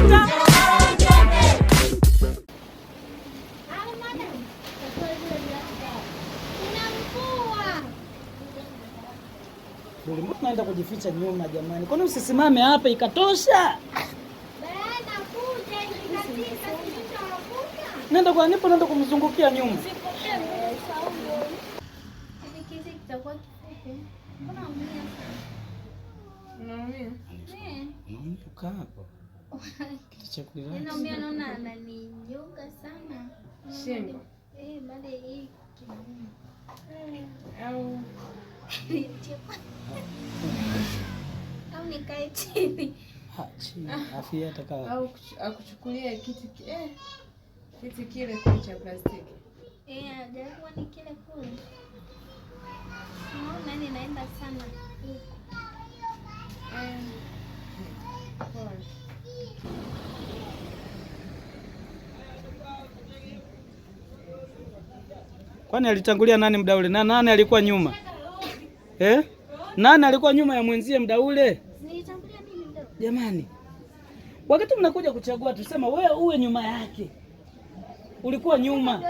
vita. Mbona naenda kujificha nyuma jamani? Kwani usisimame hapa ikatosha? Nenda kwa nipo, nenda kumzungukia nyuma. Kaa hapo. Naumia, naona ananinyonga sana. Shingo. Baada hii au nikae chini. Chini. Afia ataka. Au akuchukulia kiti kile cha plastiki. Hajakuwa ni kile kule. Naona ninaenda sana huko. Kwani alitangulia nani muda ule? Na nani alikuwa nyuma? Nani alikuwa nyuma ya mwenzie muda ule? Nilitangulia mimi muda. Jamani. Wakati mnakuja kuchagua tusema wewe uwe nyuma yake. Ulikuwa nyuma.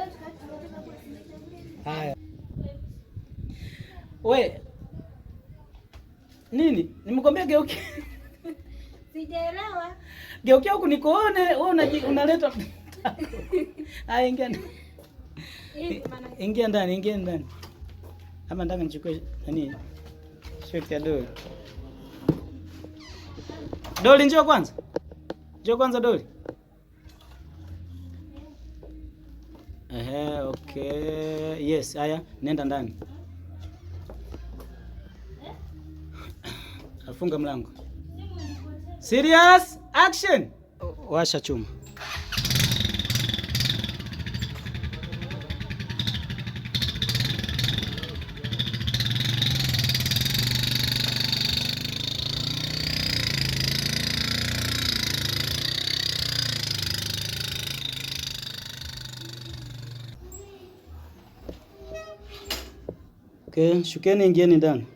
Haya. We. Nini? Nimekwambia geukia. Sijaelewa. Geukia huku nikuone, wewe unaleta. Haya, ingia ndani. Ingia ndani. Hapa nataka nichukue nani? Shirt ya Doli. Doli, njoo kwanza. Njoo kwanza Doli. Okay. Yes, haya, nenda ndani. Afunga mlango. Serious action. Washa chuma. Okay, shukeni, ingieni ndani.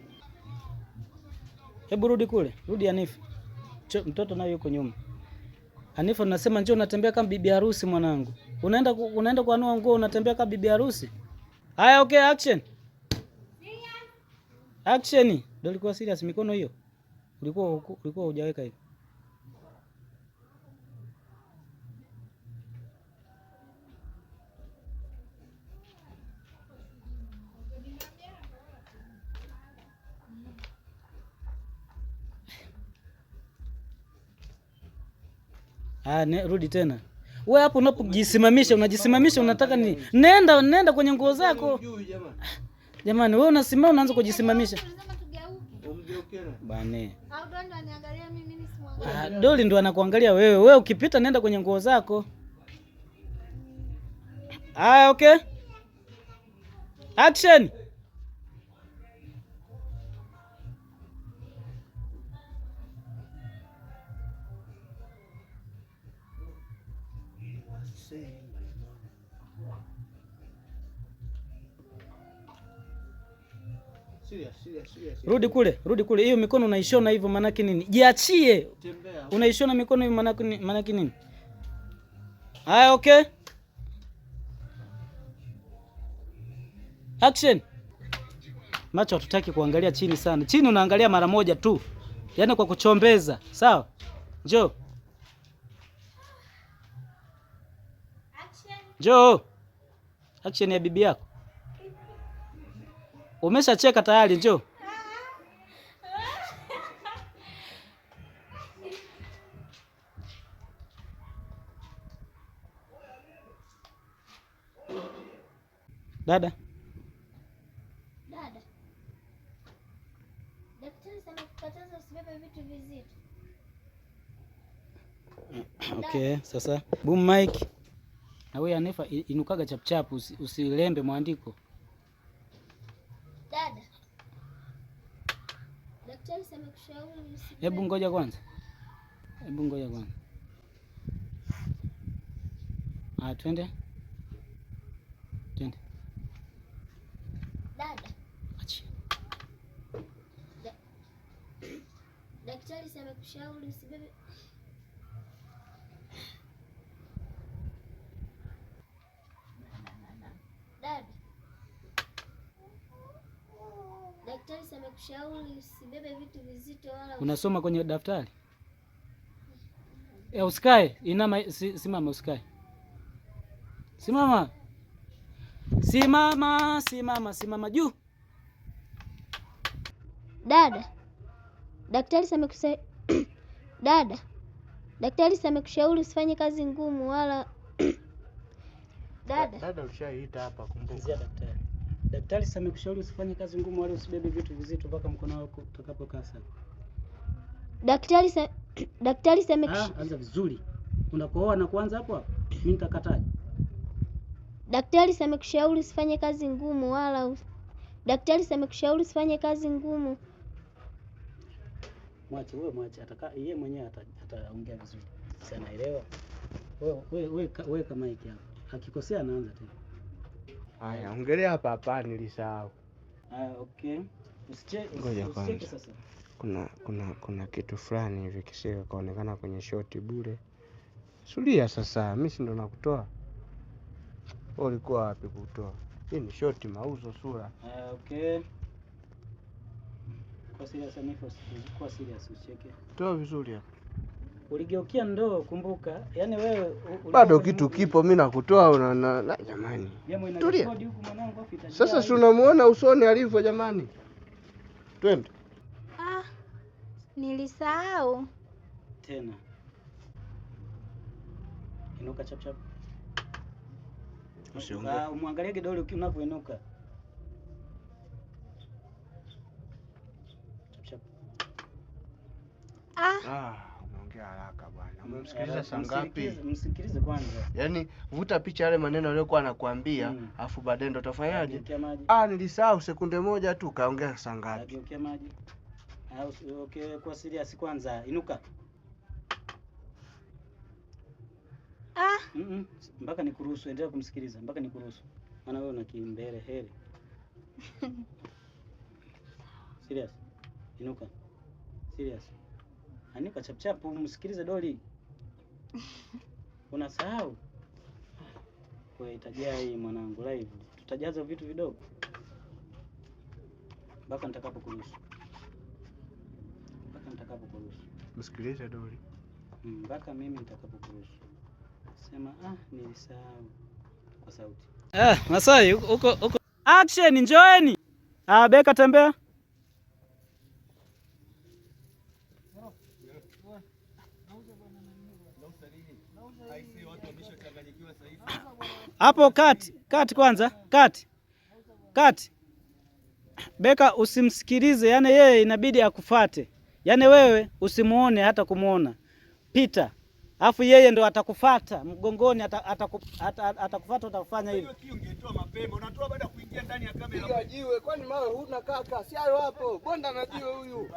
Hebu rudi kule. Rudi Hanifa. Mtoto naye yuko nyuma. Hanifa, unasema njoo unatembea kama bibi harusi mwanangu. Unaenda kuanua nguo unatembea kama bibi harusi. Haya, okay, action. Action. Ndio ilikuwa serious mikono hiyo. Ulikuwa hujaweka hiyo. Rudi tena. Wewe hapo unapojisimamisha unataka nini? Nenda kwenye nguo zako. Jamani, wewe unasimama unaanza kujisimamisha. Bane. Au ndo aniangalia mimi nisimwangalie. Doli ndo anakuangalia wewe. Wewe ukipita nenda kwenye nguo zako. Okay. Action. Rudi kule. Hiyo mikono unaishona hivyo maana yake nini? Jiachie. Unaishona mikono hivyo maana yake nini? Haya, okay. Action. Macho hatutaki kuangalia chini sana. Chini unaangalia mara moja tu. Yaani kwa kuchombeza. Sawa? Njoo. Njoo. Action ya bibi yako. Umeshacheka tayari, njoo. Dada. Daktari amekukataza usibebe vitu vizito. Okay, sasa boom mic. Na wewe Hanifa inukaga chapchapu, usilembe mwandiko. Dada. Daktari amekushauri usibebe. Hebu ngoja kwanza. Twende. Dada. Achi. Daktari amekushauri usibebe. amekushauri usibebe vitu vizito wala unasoma kwenye daftari? Usikae, inama, simama, usikae. Simama. Simama juu. Dada, daktari amekushauri usifanye kazi ngumu wala Dada ushaita hapa, kumbuka. Daktari amekushauri usifanye kazi ngumu wala usibebe vitu vizito mpaka mkono wako utakapokaa sawa. Daktari anza vizuri. Unapooa na kuanza hapo, mimi nitakataje? Daktari amekushauri usifanye kazi ngumu wala Mwache ataka yeye mwenyewe ataongea vizuri. Si anaelewa. Wewe kama hiki hapo. Akikosea anaanza tena. Haya, ongelea hapa nilisahau. Okay. Usicheke sasa. Kuna kitu fulani hivi kisio kaonekana kwenye shoti bure. Sulia sasa, mimi si ndo nakutoa. Wewe ulikuwa wapi kutoa? Hii ni shoti mauzo sura. Okay. Kwa serious usicheke. Toa vizuri hapa. Uligeukia ndoo, kumbuka. Yaani wewe bado kitu kipo, mimi nakutoa na jamani. Tulia. Sasa si unamuona usoni alivyo jamani. Twende. Nilisahau. Tena. Inuka chap. Usiongee. Muangalie kidole unapoinuka. Chap. Unaongea haraka bwana. Umemsikiliza saa ngapi? Msikilize kwanza. Yaani vuta picha yale maneno aliyokuwa anakuambia, afu baadaye ndo utafanyaje? Nilisahau sekunde moja tu, kaongea saa ngapi? Geukia maji. Okay, kwa serious kwanza. Inuka. Mpaka nikuruhusu, endelea kumsikiliza mpaka nikuruhusu. Maana wewe una kimbele heri. Serious. Inuka. Serious. Anika chap umsikilize Doli. Unasahau? Kwa itajaa hii mwanangu live. Tutajaza vitu vidogo. Mpaka nitakapokuruhusu. Msikilize Doli. Mpaka mimi nitakapokuruhusu. Sema nilisahau kwa sauti. Masai huko. Action, njoeni. Beka tembea. Hapo kati kwanza, kati. Beka usimsikilize, yani yeye inabidi akufate. Yani wewe usimuone hata kumuona. Pita. Alafu yeye ndo atakufuata mgongoni, atakufuata, utafanya hivi. Hiyo ungetoa mapema, unatoa baada ya kuingia ndani ya kamera. Piga jiwe, kwani mawe huna kaka? Si hayo hapo. Bonda na jiwe huyu.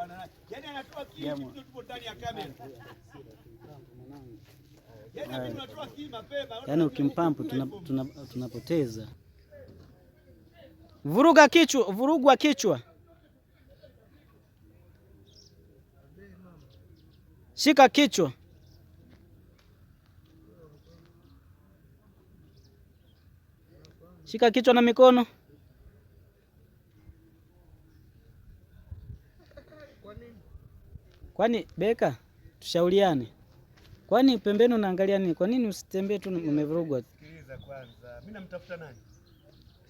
Yaani anatoa kitu tupo ndani ya kamera. Yaani unatoa kitu mapema. Yaani ukimpampu tunapoteza. Vurugwa kichwa. Shika kichwa. Shika kichwa na mikono. Kwani Beka, tushauriane. Kwani pembeni unaangalia nini? Kwa nini usitembee tu umevurugwa? Sikiliza kwanza. Mimi namtafuta nani?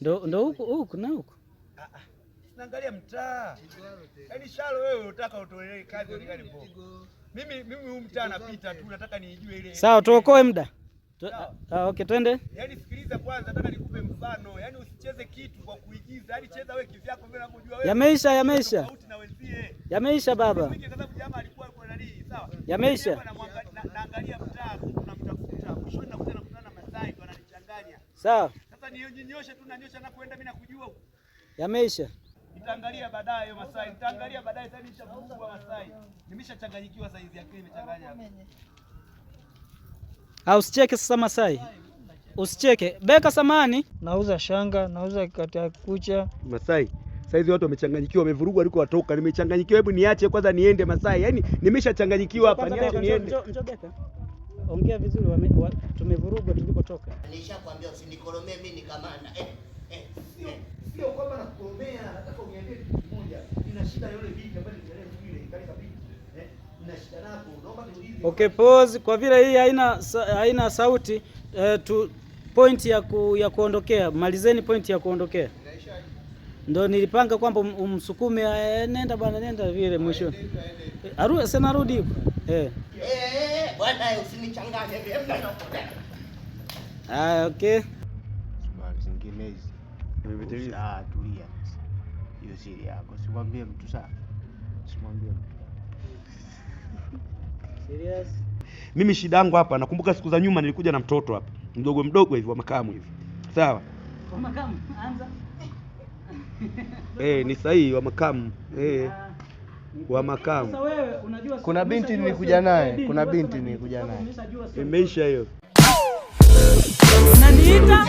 Ndo huku na huku. Naangalia mtaa. Yaani Shalo wewe unataka utolee kazi ni gani mbovu? Mimi huu mtaa napita tu, nataka nijue ile. Sawa, tuokoe muda. Okay, twende. Yaani sikiliza kwanza, nataka nikupe mfano. Yaani usicheze kitu kwa kuigiza. Yaani cheza wewe kivyako, mimi nakujua wewe. Yameisha. Yameisha baba. Kwa sababu jamaa alikuwa yuko nani, sawa? Yameisha. Naangalia mtaa, tunamtafuta. Mwisho nakutana na Masai ndo ananichanganya. Sawa. Sasa ninyoshe tu, nanyosha na kuenda mimi nakujua huko. Yameisha. Nitaangalia baadaye hiyo Masai. Nitaangalia baadaye, sasa nishavurugwa Masai. Nimeshachanganyikiwa saizi yake imechanganya hapa. Usicheke sasa Masai. Usicheke. Beka samani. Nauza shanga, nauza kata kucha. Masai, saizi watu wamechanganyikiwa, wamevurugwa aliko watoka. Nimechanganyikiwa, hebu niache kwanza niende Masai. Yaani nimeshachanganyikiwa hapa, niache niende. Njoo Beka. Ongea vizuri, tumevurugwa tulikotoka. Nishakwambia usinikoromee mimi ni kamanda. Sio kwamba nakukoromea, nataka uniambie kitu kimoja. Okay, pause. Kwa vile hii haina sauti, point ya kuondokea. Malizeni point ya kuondokea. Ndio nilipanga kwamba umsukume nenda bwana, nenda vile mwisho. Sana rudi. Bwana usinichanganye vile. Okay. Swali zingine hizi. Tulia. Hiyo siri yako. Simwambie mtu sana. Simwambie mtu. Serious? Mimi shida yangu hapa, nakumbuka siku za nyuma nilikuja na mtoto hapa. Mdogo hivi wa makamu hivi. Sawa? Wa makamu, anza. Ni sahihi wa makamu. Wa makamu. Sasa wewe unajua kuna binti nilikuja naye. Imeisha hiyo. Unaniita?